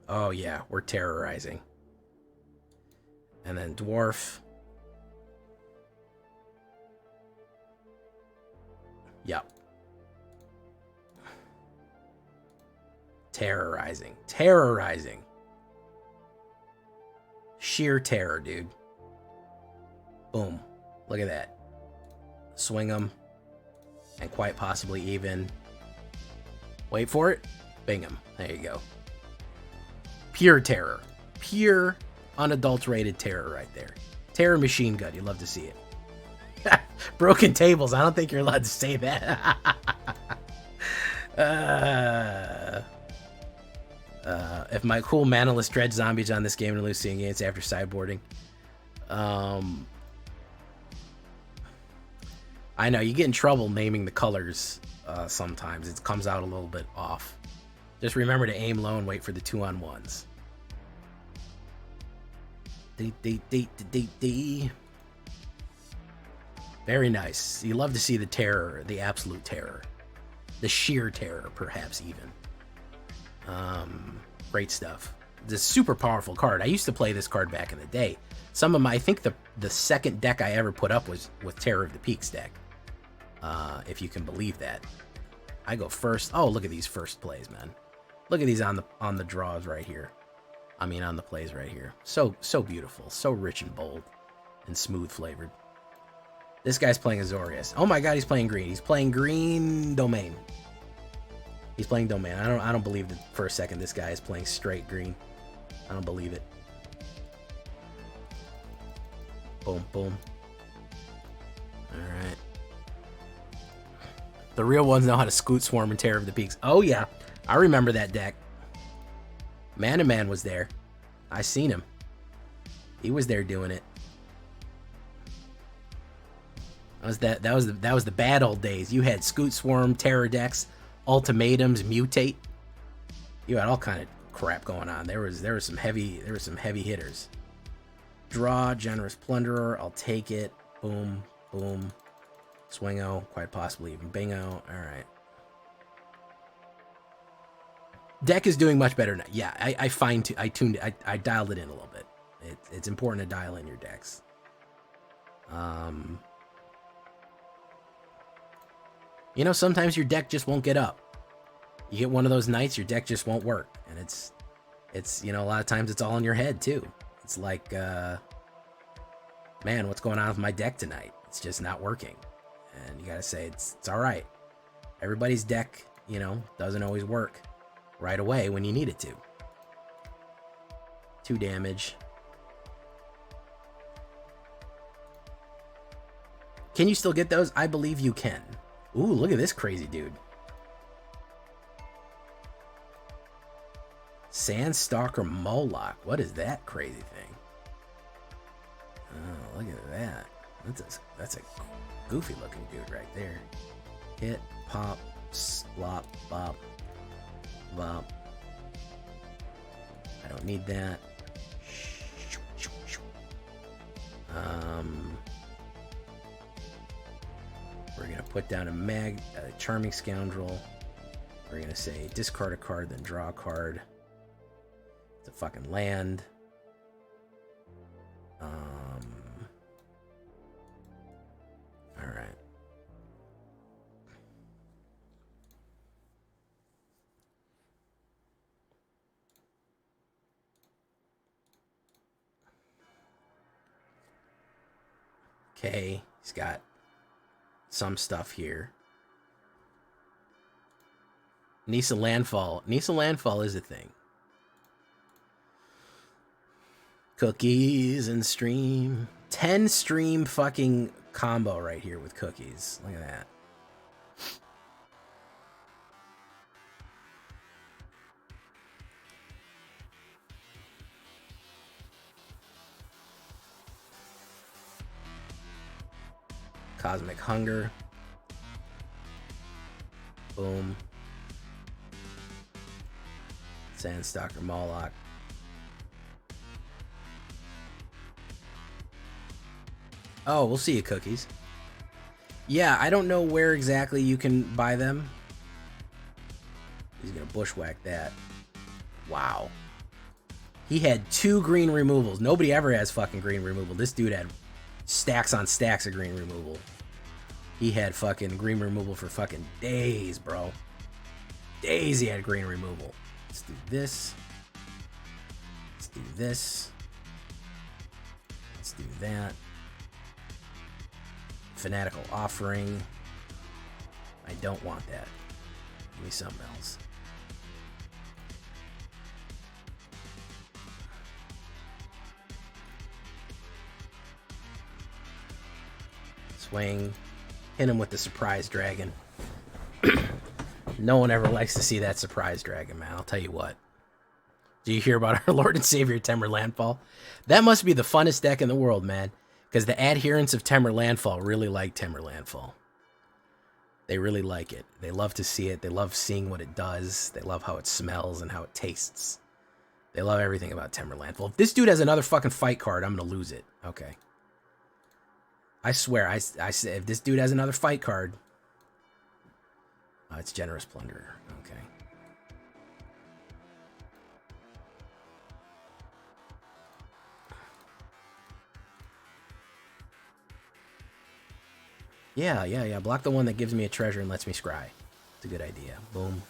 Oh yeah, we're terrorizing. And then dwarf. Yep. Terrorizing. Sheer terror, dude. Boom. Look at that. Swing them. And quite possibly even. Wait for it. Bing him. There you go. Pure terror. Pure, unadulterated terror right there. Terror machine gun. You love to see it. Broken tables. I don't think you're allowed to say that. If my cool manaless dread zombies on this game and lose seeing games after sideboarding. I know, you get in trouble naming the colors sometimes. It comes out a little bit off. Just remember to aim low and wait for the 2-on-1s. Very nice. You love to see the terror, the absolute terror. The sheer terror, perhaps even. Great stuff. this super powerful card. I used to play this card back in the day. Some of my, I think the second deck I ever put up was with Terror of the Peaks deck. If you can believe that. I go first. Oh, look at these first plays, man. Look at these on the draws right here. I mean, on the plays right here. So beautiful. So rich and bold and smooth flavored. This guy's playing Azorius. Oh my god, he's playing green. He's playing green Domain. He's playing Domain. I don't believe that for a second this guy is playing straight green. I don't believe it. Boom, boom. Alright. The real ones know how to Scoot Swarm and Terror of the Peaks. Oh yeah, I remember that deck. Mana Man was there. I seen him. He was there doing it. That was the bad old days. You had Scoot Swarm, Terror decks, Ultimatums, Mutate. You had all kind of crap going on. There was some heavy hitters. Draw, Generous Plunderer, I'll take it. Boom, boom. Swingo, quite possibly even bingo. Alright. Deck is doing much better now. Yeah, I tuned it. I dialed it in a little bit. It's important to dial in your decks. You know, sometimes your deck just won't get up. You get one of those nights, your deck just won't work. And it's you know, a lot of times it's all in your head too. It's like, man, what's going on with my deck tonight? It's just not working. And you gotta say, it's all right. Everybody's deck, you know, doesn't always work right away when you need it to. 2 damage. Can you still get those? I believe you can. Ooh, look at this crazy dude. Sandstalker Moloch. What is that crazy thing? Oh, look at that. That's a goofy looking dude right there. Hit, pop, slop, bop, bop. I don't need that. We're gonna put down a Charming Scoundrel. We're gonna say discard a card, then draw a card. It's a fucking land. All right. Okay, he's got some stuff here. Nisa Landfall. Nisa Landfall is a thing. Cookies and stream. 10 stream fucking combo right here with cookies. Look at that. Cosmic Hunger. Boom. Sandstalker Moloch. Oh, we'll see you, cookies. Yeah, I don't know where exactly you can buy them. He's gonna bushwhack that. Wow. He had 2 green removals. Nobody ever has fucking green removal. This dude had stacks on stacks of green removal. He had fucking green removal for fucking days, bro. Days he had green removal. Let's do this. Let's do this. Let's do that. Fanatical Offering. I don't want that. Give me something else. Swing. Hit him with the Surprise Dragon. No one ever likes to see that Surprise Dragon, man. I'll tell you what. Do you hear about our Lord and Savior Temur Landfall? That must be the funnest deck in the world, man. Because the adherents of Temur Landfall really like Temur Landfall. They really like it. They love to see it. They love seeing what it does. They love how it smells and how it tastes. They love everything about Temur Landfall. If this dude has another fucking fight card, I'm going to lose it. Okay. I swear, I say if this dude has another fight card, it's Generous Plunderer. Okay. Yeah. Block the one that gives me a treasure and lets me scry. It's a good idea. Boom.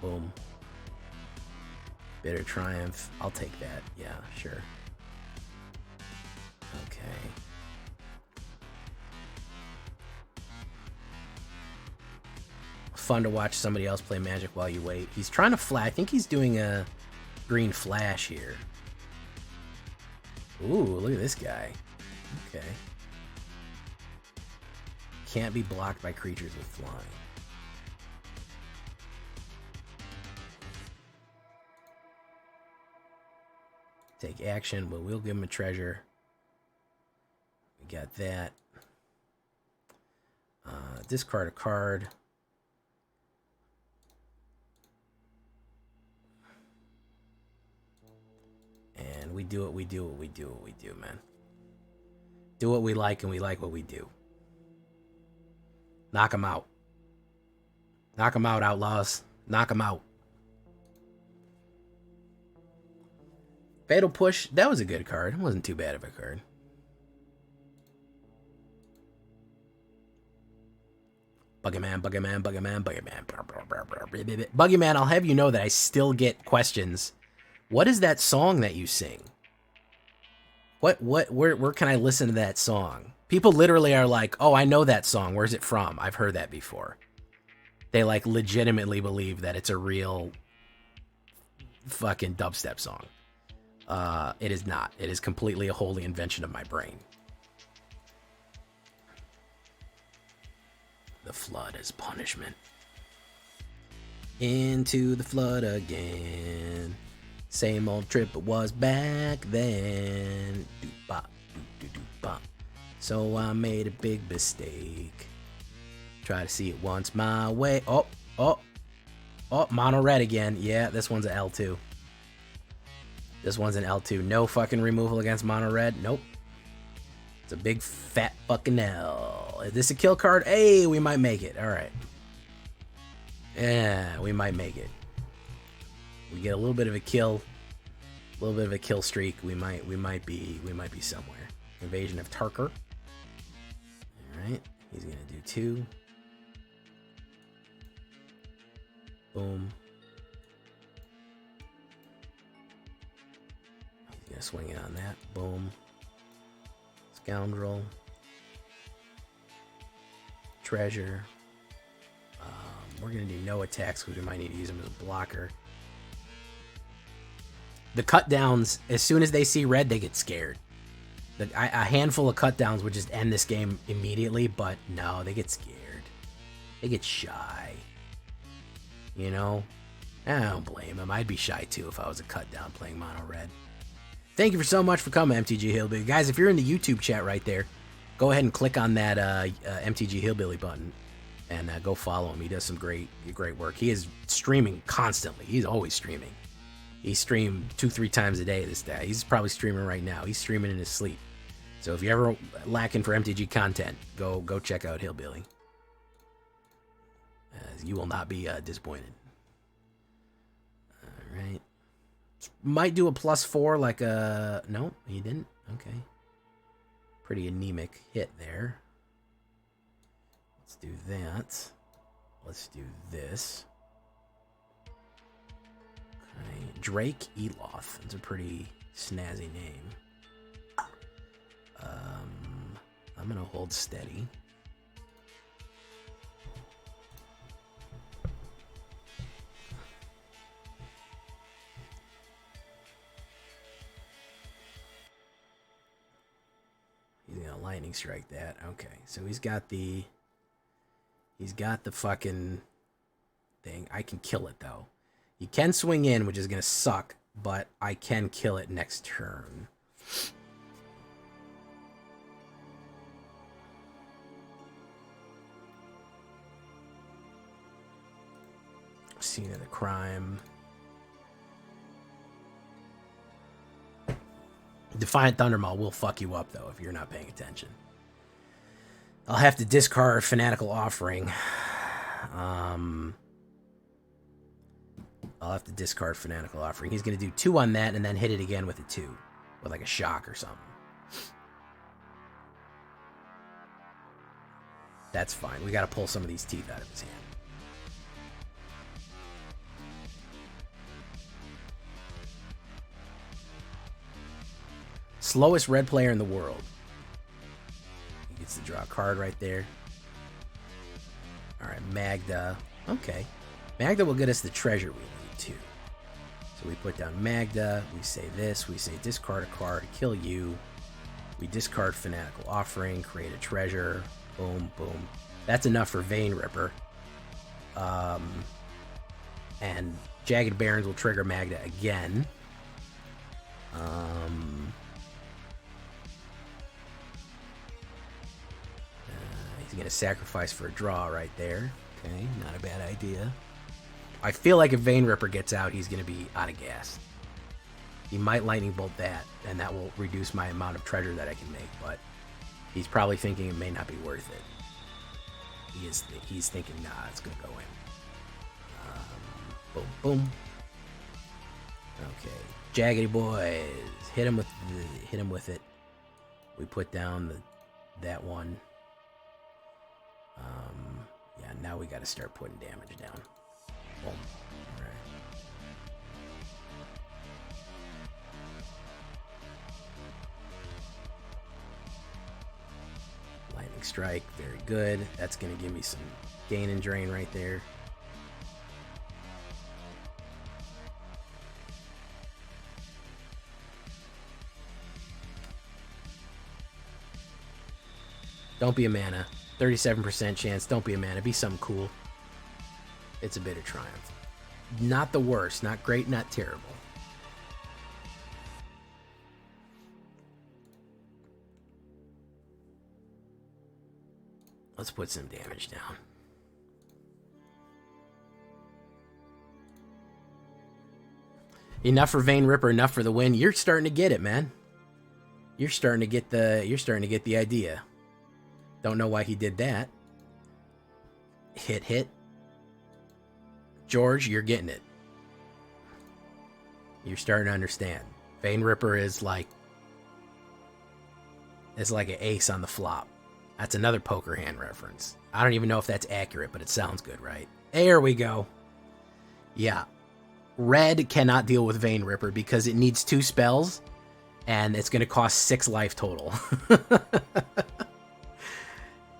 Boom. Bitter Triumph. I'll take that. Yeah, sure. Okay. Fun to watch somebody else play Magic while you wait. He's trying to flash. I think he's doing a green flash here. Ooh, look at this guy. Okay. Can't be blocked by creatures with flying. Take action, but we'll give him a treasure. We got that. Discard a card. And we do what we do, man. Do what we like, and we like what we do. Knock him out. Knock him out, Outlaws. Knock him out. Fatal Push. That was a good card. It wasn't too bad of a card. Buggyman. Buggyman, I'll have you know that I still get questions. What is that song that you sing? Where can I listen to that song? People literally are like, oh, I know that song. Where's it from? I've heard that before. They like legitimately believe that it's a real fucking dubstep song. It is not. It is completely a wholly invention of my brain. The flood is punishment. Into the flood again. Same old trip it was back then. Doop-bop, doop-doop-bop. So I made a big mistake. Try to see it once my way. Oh, mono red again. Yeah, this one's an L2. This one's an L2. No fucking removal against mono red. Nope. It's a big fat fucking L. Is this a kill card? Hey, we might make it. All right. Yeah, we might make it. We get a little bit of a kill streak. We might be somewhere. Invasion of Tarkir. All right, he's gonna do 2. Boom. He's gonna swing it on that. Boom. Scoundrel. Treasure. We're gonna do no attacks because we might need to use him as a blocker. The cut downs, as soon as they see red, they get scared. A handful of cut downs would just end this game immediately, but no, they get scared. They get shy. You know? I don't blame them. I'd be shy too if I was a cut down playing mono red. Thank you so much for coming, MTG Hillbilly. Guys, if you're in the YouTube chat right there, go ahead and click on that MTG Hillbilly button and go follow him. He does some great work. He is streaming constantly. He's always streaming. He streamed 2-3 times a day this day. He's probably streaming right now. He's streaming in his sleep. So if you're ever lacking for MTG content, go check out Hillbilly. You will not be disappointed. All right. Might do a +4 like a... No, he didn't. Okay. Pretty anemic hit there. Let's do that. Let's do this. Okay. Drake Eloth. That's a pretty snazzy name. I'm going to hold steady. He's going to lightning strike that. Okay, so he's got the fucking thing. I can kill it, though. He can swing in, which is going to suck, but I can kill it next turn. Scene of the crime. Defiant Thundermaw will fuck you up, though, if you're not paying attention. I'll have to discard Fanatical Offering. I'll have to discard Fanatical Offering. He's going to do 2 on that and then hit it again with a 2. With like a shock or something. That's fine. We got to pull some of these teeth out of his hand. Slowest red player in the world. He gets to draw a card right there. All right, Magda. Okay. Magda will get us the treasure we need, too. So we put down Magda. We say this. We say discard a card, kill you. We discard Fanatical Offering, create a treasure. Boom, boom. That's enough for Vein Ripper. And Jagged Barons will trigger Magda again. He's going to sacrifice for a draw right there. Okay, not a bad idea. I feel like if Vein Ripper gets out, he's going to be out of gas. He might Lightning Bolt that, and that will reduce my amount of treasure that I can make, but he's probably thinking it may not be worth it. He's thinking, nah, it's going to go in. Boom, boom. Okay, Jaggedy boys, hit him with it. We put down that one. Yeah, now we got to start putting damage down. Boom. All right. Lightning Strike, very good. That's going to give me some gain and drain right there. Don't be a mana. 37% chance. Don't be a mana. Be something cool. It's a Bitter Triumph. Not the worst. Not great. Not terrible. Let's put some damage down. Enough for Vein Ripper. Enough for the win. You're starting to get it, man. You're starting to get the idea. Don't know why he did that. Hit. George, you're getting it. You're starting to understand. Vein Ripper is like an ace on the flop. That's another poker hand reference. I don't even know if that's accurate, but it sounds good, right? There we go. Yeah. Red cannot deal with Vein Ripper because it needs 2 spells, and it's going to cost 6 life total.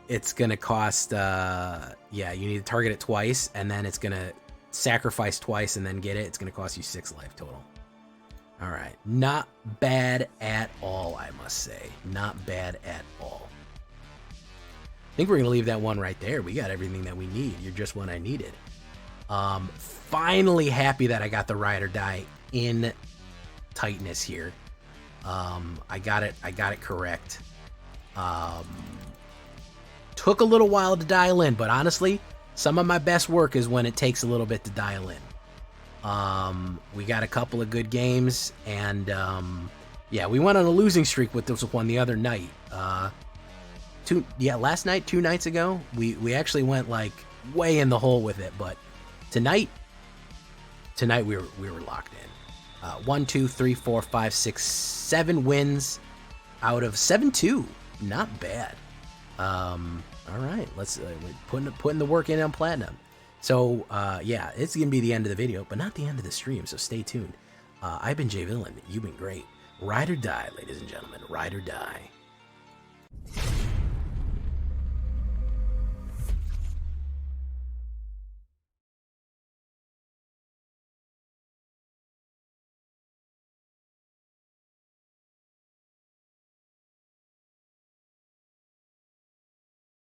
It's going to cost, yeah, you need to target it twice, and then it's going to sacrifice twice and then get it. It's going to cost you 6 life total. All right. Not bad at all, I must say. Not bad at all. I think we're going to leave that one right there. We got everything that we need. You're just what I needed. Finally happy that I got the Ride or Die in tightness here. I got it correct. Took a little while to dial in, but honestly, some of my best work is when it takes a little bit to dial in. We got a couple of good games, and yeah, we went on a losing streak with this one the other night. Last night, 2 nights ago, we actually went like way in the hole with it, but tonight we were locked in. 1, 2, 3, 4, 5, 6, 7 wins out of 7-2. Not bad. All right, let's putting the work in on Platinum. So yeah, it's gonna be the end of the video, but not the end of the stream. So stay tuned. I've been Jay Villain. You've been great. Ride or die, ladies and gentlemen. Ride or die.